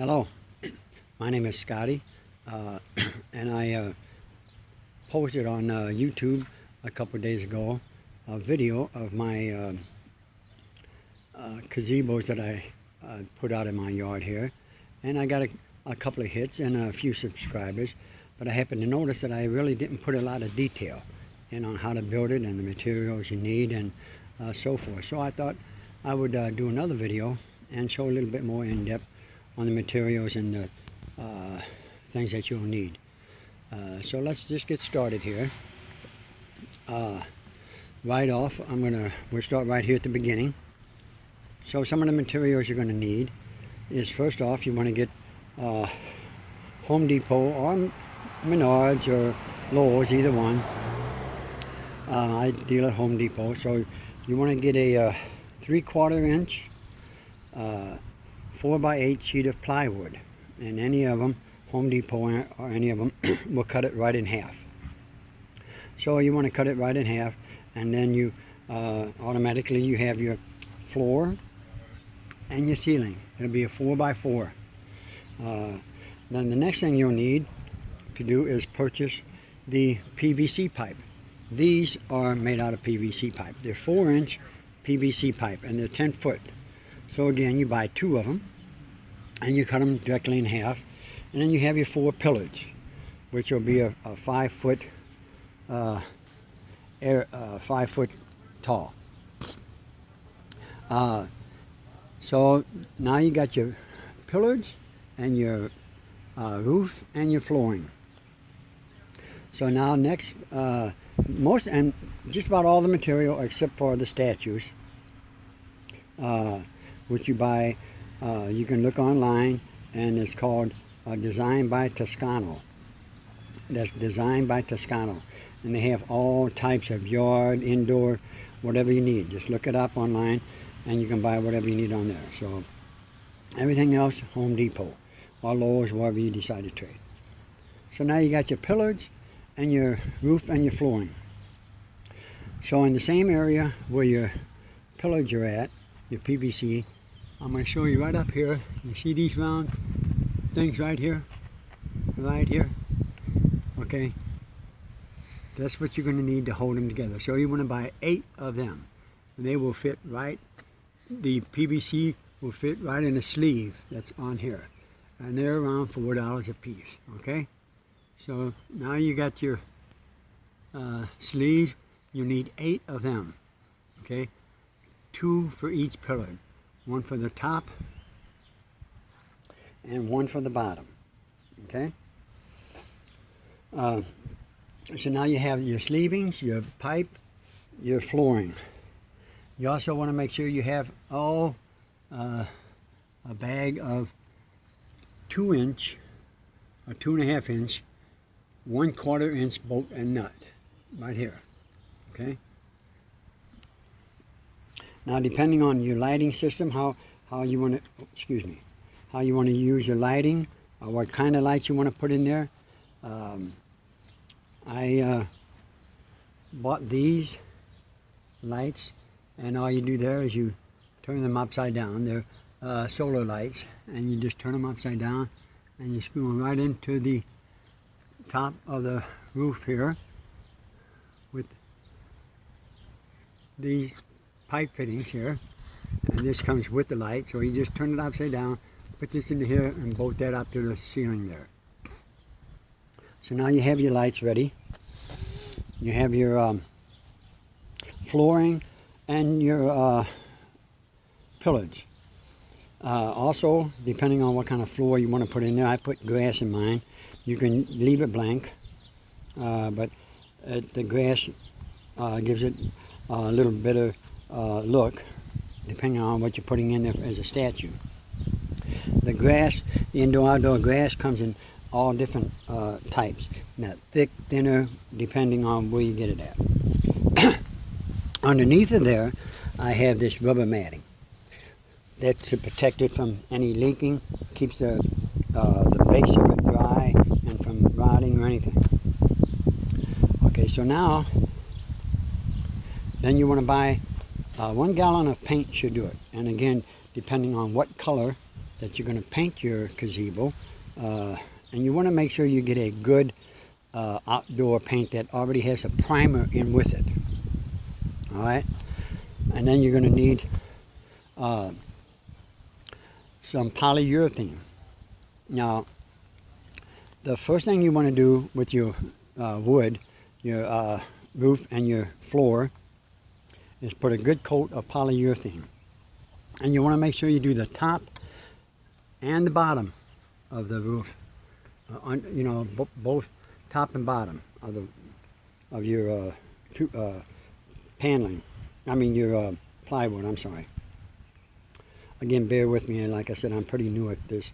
Hello, my name is Scotty, and I posted on YouTube a couple of days ago a video of my gazebos that I put out in my yard here, and I got a couple of hits and a few subscribers, but I happened to notice that I really didn't put a lot of detail in on how to build it and the materials you need and so forth. So I thought I would do another video and show a little bit more in depth on the materials and the things that you'll need. So let's just get started here. Right off, we'll start right here at the beginning. So some of the materials you're going to need is, first off, you want to get Home Depot or Menards or Lowe's, either one. I deal at Home Depot, so you want to get a 3/4 inch 4x8 sheet of plywood, and any of them, Home Depot or any of them, will cut it right in half. So you want to cut it right in half, and then you automatically you have your floor and your ceiling. It'll be a 4x4. Then the next thing you'll need to do is purchase the PVC pipe. These are made out of PVC pipe. They're 4-inch PVC pipe, and they're 10 foot. So again, you buy 2 of them, and you cut them directly in half, and then you have your 4 pillars, which will be a 5 foot 5 foot tall. So now you got your pillars and your roof and your flooring. So now next, most and just about all the material except for the statues, which you buy, you can look online, and it's called Designed by Toscano. That's Designed by Toscano, and they have all types of yard, indoor, whatever you need. Just look it up online, and you can buy whatever you need on there. So everything else, Home Depot or Lowe's, wherever you decide to trade. So now you got your pillars and your roof and your flooring. So in the same area where your pillars are at, your PVC, I'm going to show you right up here. You see these round things right here? Right here? Okay? That's what you're going to need to hold them together. So you want to buy 8 of them. And they will fit right, the PVC will fit right in a sleeve that's on here. And they're around $4 a piece. Okay? So now you got your sleeves. You need 8 of them. Okay? 2 for each pillar. 1 for the top and 1 for the bottom. Okay? So now you have your sleevings, your pipe, your flooring. You also want to make sure you have a bag of 2-inch or 2.5 inch 1/4 inch bolt and nut right here. Okay? Now, depending on your lighting system, how you want to, how you want to use your lighting, or what kind of lights you want to put in there. I bought these lights, and all you do there is you turn them upside down. They're solar lights, and you just turn them upside down, and you screw them right into the top of the roof here with these pipe fittings here, and this comes with the light. So you just turn it upside down, put this into here, and bolt that up to the ceiling there. So now you have your lights ready. You have your flooring and your pillars. Also, depending on what kind of floor you want to put in there, I put grass in mine. You can leave it blank, but the grass gives it a little better look, depending on what you're putting in there as a statue. The grass, the indoor-outdoor grass, comes in all different types. Now, thick, thinner, depending on where you get it at. Underneath of there, I have this rubber matting. That's to protect it from any leaking, keeps the base of it dry and from rotting or anything. Okay, so now, then you want to buy 1 gallon of paint should do it. And again, depending on what color that you're going to paint your gazebo, and you want to make sure you get a good outdoor paint that already has a primer in with it. All right, and then you're going to need some polyurethane. Now, the first thing you want to do with your wood, your roof and your floor, is put a good coat of polyurethane. And you want to make sure you do the top and the bottom of the roof, both top and bottom of your paneling. I mean your plywood. I'm sorry. Again, bear with me. And like I said, I'm pretty new at this,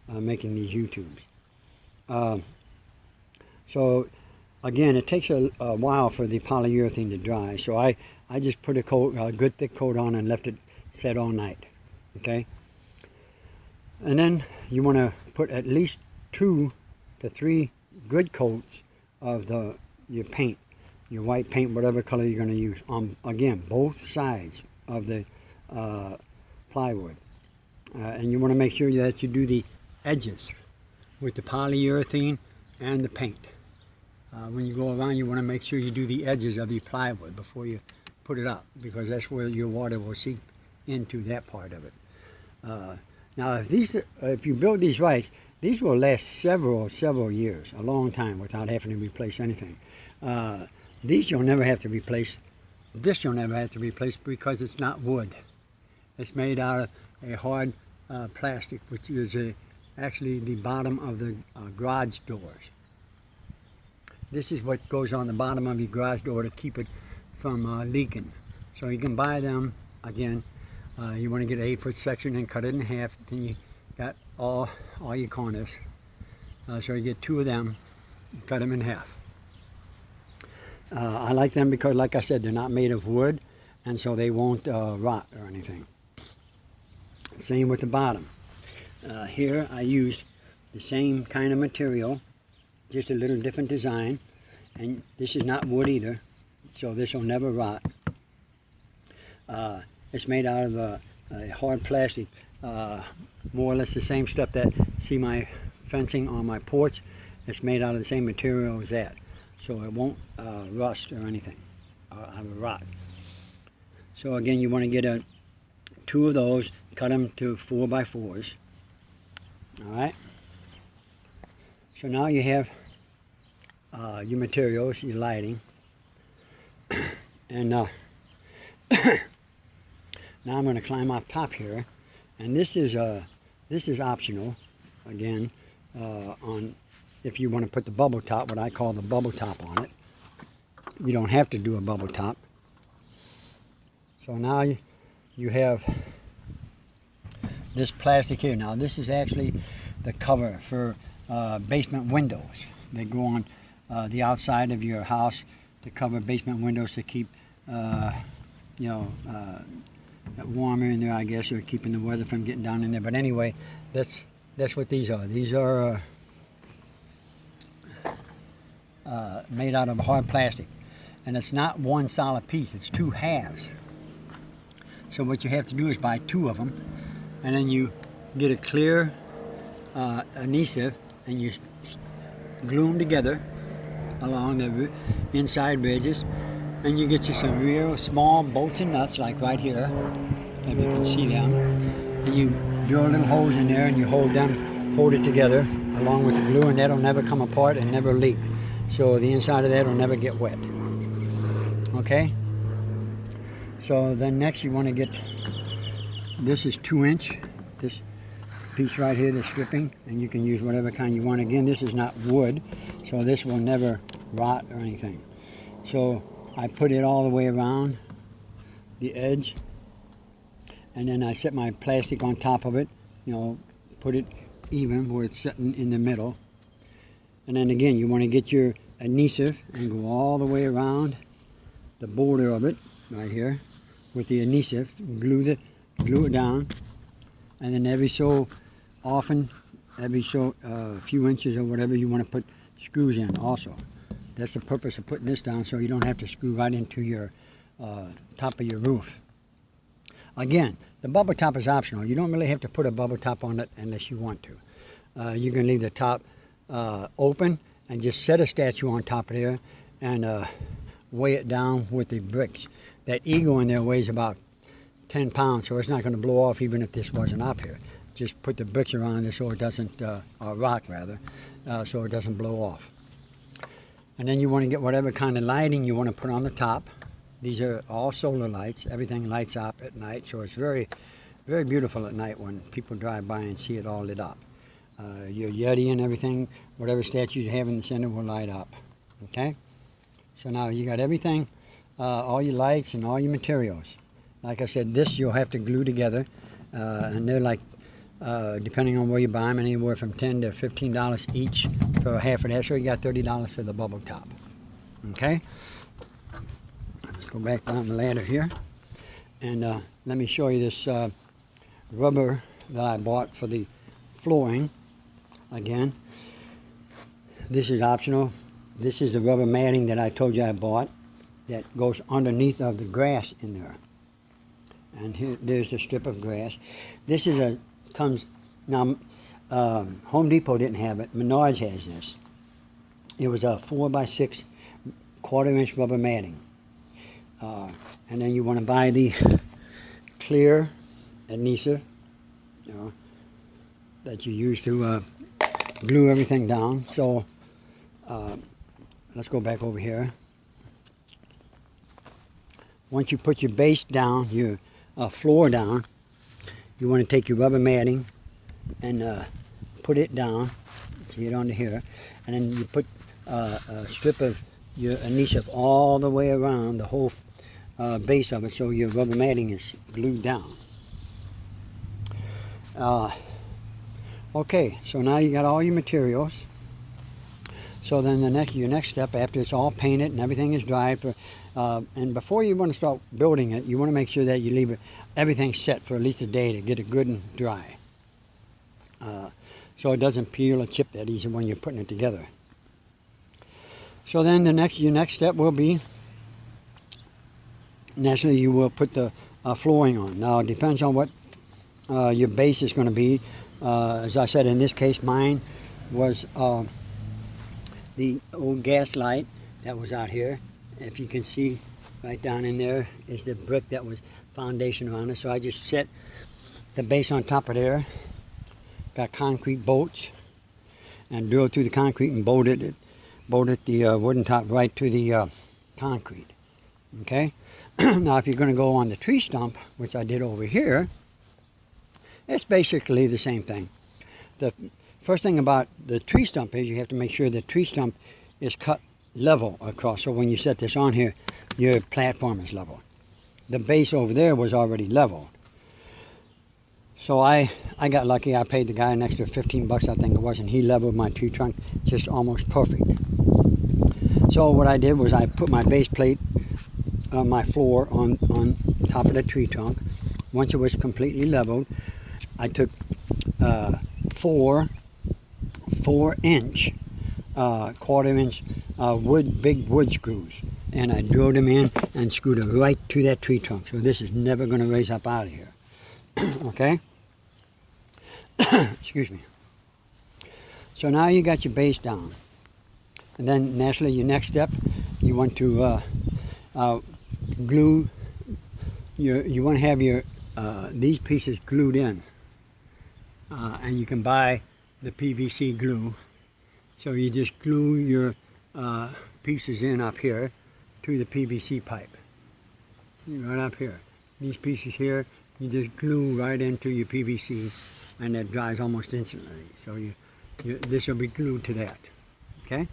making these YouTubes. So again, it takes a while for the polyurethane to dry. So I just put a good thick coat on and left it set all night. Okay. And then you want to put at least 2 to 3 good coats of your paint, your white paint, whatever color you're going to use, on, again, both sides of the plywood. And you want to make sure that you do the edges with the polyurethane and the paint. When you go around, you want to make sure you do the edges of your plywood before you put it up, because that's where your water will seep into that part of it. Now, if you build these right, these will last several years, a long time, without having to replace anything. These you'll never have to replace. This you'll never have to replace because it's not wood. It's made out of a hard plastic, which is actually the bottom of the garage doors. This is what goes on the bottom of your garage door to keep it from leaking. So you can buy them, again, you want to get an 8-foot section and cut it in half. Then you got all your corners. So you get 2 of them, cut them in half. I like them because, like I said, they're not made of wood, and so they won't rot or anything. Same with the bottom. Here I used the same kind of material, just a little different design, and this is not wood either, so this will never rot. It's made out of a hard plastic, more or less the same stuff that, see my fencing on my porch, it's made out of the same material as that, so it won't rust or anything, rot. So again, you want to get 2 of those, cut them to 4x4s. All right. So now you have your materials, your lighting, and now I'm going to climb up top here, and this is optional. Again, on if you want to put the bubble top, what I call the bubble top on it. You don't have to do a bubble top. So now you have this plastic here. Now this is actually the cover for basement windows. They go on the outside of your house to cover basement windows to keep warmer in there, I guess, or keeping the weather from getting down in there. But anyway, that's what these are. These are made out of hard plastic, and it's not one solid piece. It's 2 halves. So what you have to do is buy 2 of them, and then you get a clear adhesive, and you glue them together along the inside ridges, and you get you some real small bolts and nuts, like right here, if you can see them, and you drill little holes in there, and you hold it together along with the glue, and that'll never come apart and never leak. So the inside of that will never get wet. Okay? So then next you want to get, this is 2-inch, this piece right here, the stripping, and you can use whatever kind you want. Again, this is not wood, so this will never rot or anything. So I put it all the way around the edge, and then I set my plastic on top of it, put it even where it's sitting in the middle. And then again, you want to get your adhesive and go all the way around the border of it right here with the adhesive, glue it down, and then every so often, few inches or whatever, you want to put screws in also. That's the purpose of putting this down, so you don't have to screw right into your top of your roof. Again, The bubble top is optional. You don't really have to put a bubble top on it unless you want to. You can leave the top open and just set a statue on top of there and weigh it down with the bricks. That eagle in there weighs about 10 pounds, so it's not going to blow off even if this wasn't up here. Just put the bricks around it so it doesn't, or rock rather, so it doesn't blow off. And then you want to get whatever kind of lighting you want to put on the top. These are all solar lights. Everything lights up at night, so it's very, very beautiful at night when people drive by and see it all lit up. Your Yeti and everything, whatever statue you have in the center will light up. Okay? So now you got everything, all your lights and all your materials. Like I said, this you'll have to glue together, and they're like, depending on where you buy them, anywhere from $10 to $15 each for half of that. So you got $30 for the bubble top. Okay? Let's go back down the ladder here, and let me show you this rubber that I bought for the flooring. Again, this is optional. This is the rubber matting that I told you I bought that goes underneath of the grass in there. And here, there's a strip of grass. This is now, Home Depot didn't have it. Menards has this. It was a 4x6 1/4-inch rubber matting. And then you want to buy the clear adhesive, that you use to glue everything down. So let's go back over here. Once you put your base down, your floor down, you want to take your rubber matting and put it down, so get onto here, and then you put a strip of your adhesive all the way around the whole base of it, so your rubber matting is glued down. Okay, so now you got all your materials. So then your next step, after it's all painted and everything is dried, and before you want to start building it, you want to make sure that you leave everything set for at least a day to get it good and dry, so it doesn't peel or chip that easy when you're putting it together. So then your next step will be, naturally, you will put the flooring on. Now it depends on what your base is going to be. As I said, in this case, mine was the old gas light that was out here. If you can see right down in there is the brick that was foundation around it. So I just set the base on top of there, got concrete bolts, and drilled through the concrete and bolted the wooden top right to the concrete. Okay? Now if you're going to go on the tree stump, which I did over here, it's basically the same thing. The first thing about the tree stump is you have to make sure the tree stump is cut level across. So when you set this on here, your platform is level. The base over there was already level. So I got lucky. I paid the guy an extra 15 bucks, I think it was, and he leveled my tree trunk just almost perfect. So what I did was I put my base plate on my floor on top of the tree trunk. Once it was completely leveled, I took 4-inch, 1/4-inch big wood screws, and I drilled them in and screwed it right to that tree trunk. So this is never going to raise up out of here. Okay? Excuse me. So now you got your base down. And then naturally your next step, you want to glue you want to have your these pieces glued in. And you can buy the PVC glue. So you just glue your pieces in up here to the PVC pipe. Right up here. These pieces here, you just glue right into your PVC, and that dries almost instantly. So this will be glued to that. Okay?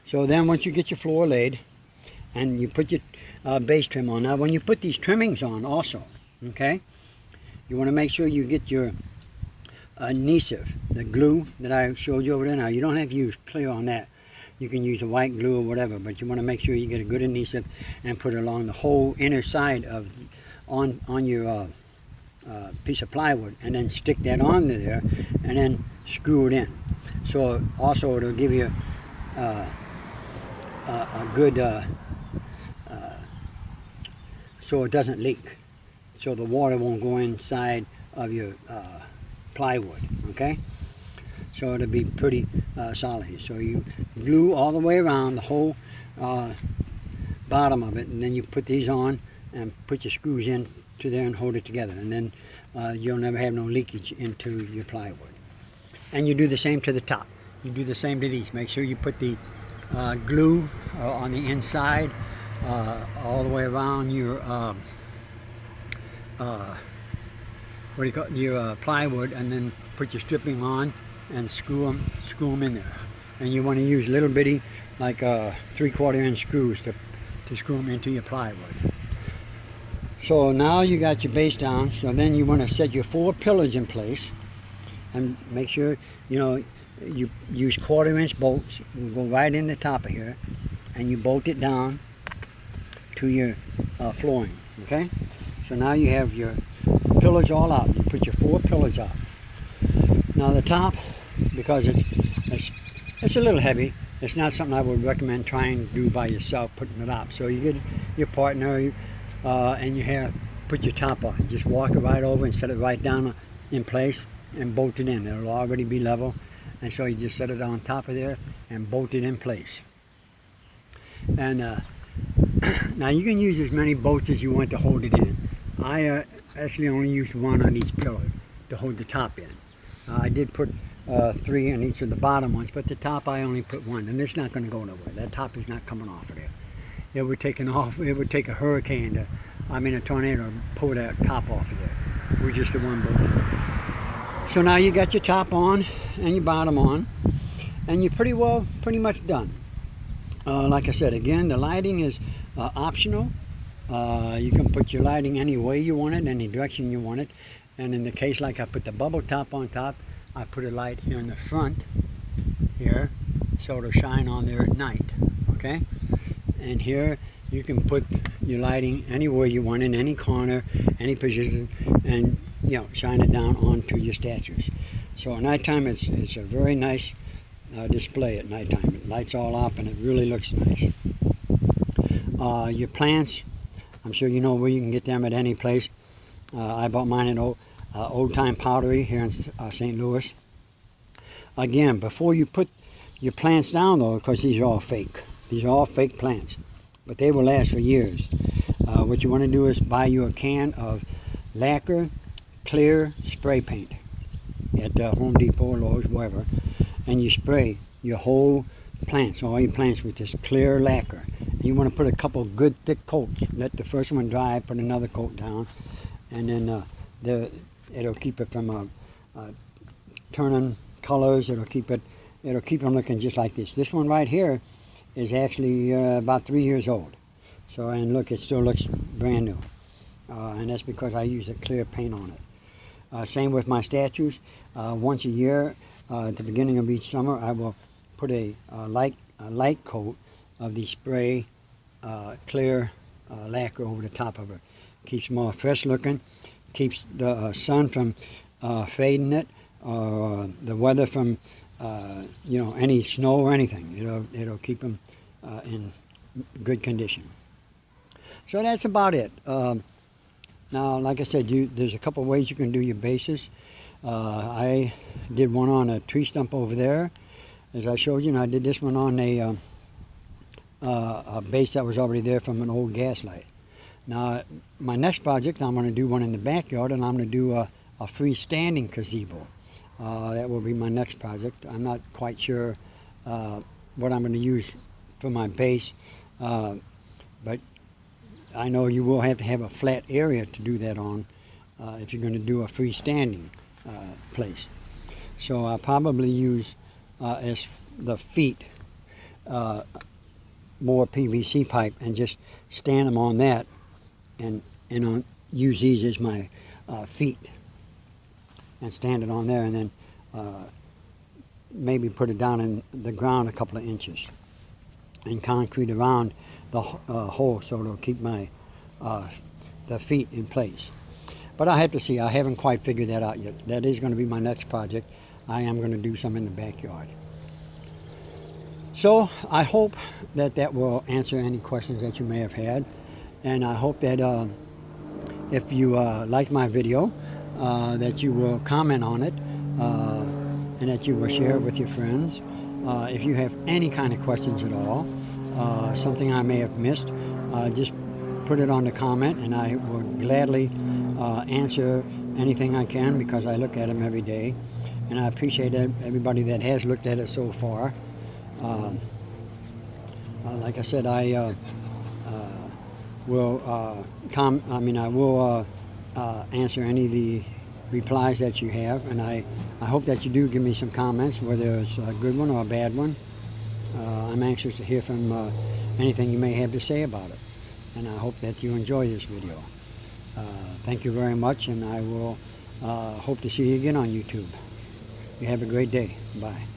So then once you get your floor laid, and you put your base trim on. Now when you put these trimmings on also, okay, you want to make sure you get your adhesive, the glue that I showed you over there. Now you don't have to use clear on that. You can use a white glue or whatever, but you want to make sure you get a good adhesive and put it along the whole inner side of on your piece of plywood, and then stick that onto there and then screw it in. So also it'll give you a good so it doesn't leak. so the water won't go inside of your plywood, okay? So it'll be pretty solid. So you glue all the way around the whole bottom of it, and then you put these on and put your screws in to there and hold it together, and then you'll never have no leakage into your plywood. And you do the same to the top. You do the same to these. Make sure you put the glue on the inside all the way around your what do you call it? Your plywood, and then put your stripping on and screw them in there. And you want to use little bitty, like 3/4 inch screws to screw them into your plywood. So now you got your base down. So then you want to set your 4 pillars in place, and make sure you use 1/4 inch bolts. You go right in the top of here, and you bolt it down to your flooring. Okay. So now you have your pillars all out. You put your 4 pillars out. Now the top, because it's a little heavy, it's not something I would recommend trying to do by yourself, putting it up. So you get your partner and you put your top on. Just walk it right over and set it right down in place and bolt it in. It'll already be level, and so you just set it on top of there and bolt it in place. And now you can use as many bolts as you want to hold it in. I actually only used 1 on each pillar to hold the top in. I did put 3 on each of the bottom ones, but the top I only put 1, and it's not going to go nowhere. That top is not coming off of there. It would take a hurricane a tornado to pull that top off of there with just the 1 bolt. So now you got your top on and your bottom on, and you're pretty much done. Like I said, again, the lighting is optional. You can put your lighting any way you want it, any direction you want it. And in the case like I put the bubble top on top, I put a light here in the front here, so it'll shine on there at night. Okay? And here you can put your lighting anywhere you want, in any corner, any position, and shine it down onto your statues. So at nighttime, it's a very nice display at nighttime. It lights all up and it really looks nice. Your plants, I'm sure you know where you can get them at any place. I bought mine at Old Time Pottery here in St. Louis. Again, before you put your plants down though, because these are all fake. These are all fake plants, but they will last for years. What you want to do is buy you a can of lacquer clear spray paint at Home Depot or Lowe's, wherever, and you spray your whole plants, all your plants, with this clear lacquer. And you want to put a couple good thick coats. Let the first one dry, put another coat down, and then it'll keep it from turning colors. It'll keep them looking just like this. This one right here is actually about 3 years old. So, and look, it still looks brand new. And that's because I use a clear paint on it. Same with my statues. Once a year, at the beginning of each summer, I will put a light coat of the spray clear lacquer over the top of it. Keeps them all fresh looking. Keeps the sun from fading it, or the weather from any snow or anything. It'll keep them in good condition. So that's about it. Now, like I said, there's a couple ways you can do your bases. I did one on a tree stump over there, as I showed you, and I did this one on a base that was already there from an old gas light. Now, my next project, I'm going to do one in the backyard, and I'm going to do a freestanding gazebo. That will be my next project. I'm not quite sure what I'm going to use for my base, but I know you will have to have a flat area to do that on if you're going to do a freestanding place. So I'll probably use as the feet more PVC pipe and just stand them on that, and use these as my feet, and stand it on there, and then maybe put it down in the ground a couple of inches and concrete around the hole so it'll keep my the feet in place. But I have to see. I haven't quite figured that out yet. That is going to be my next project. I am going to do some in the backyard. So I hope that will answer any questions that you may have had, and I hope that if you like my video, that you will comment on it, and that you will share it with your friends. If you have any kind of questions at all, something I may have missed, just put it on the comment, and I will gladly answer anything I can, because I look at them every day, and I appreciate everybody that has looked at it so far. Like I said, I will I will answer any of the replies that you have, and I hope that you do give me some comments, whether it's a good one or a bad one. I'm anxious to hear from anything you may have to say about it, and I hope that you enjoy this video. Thank you very much, and I will hope to see you again on YouTube. You have a great day. Bye.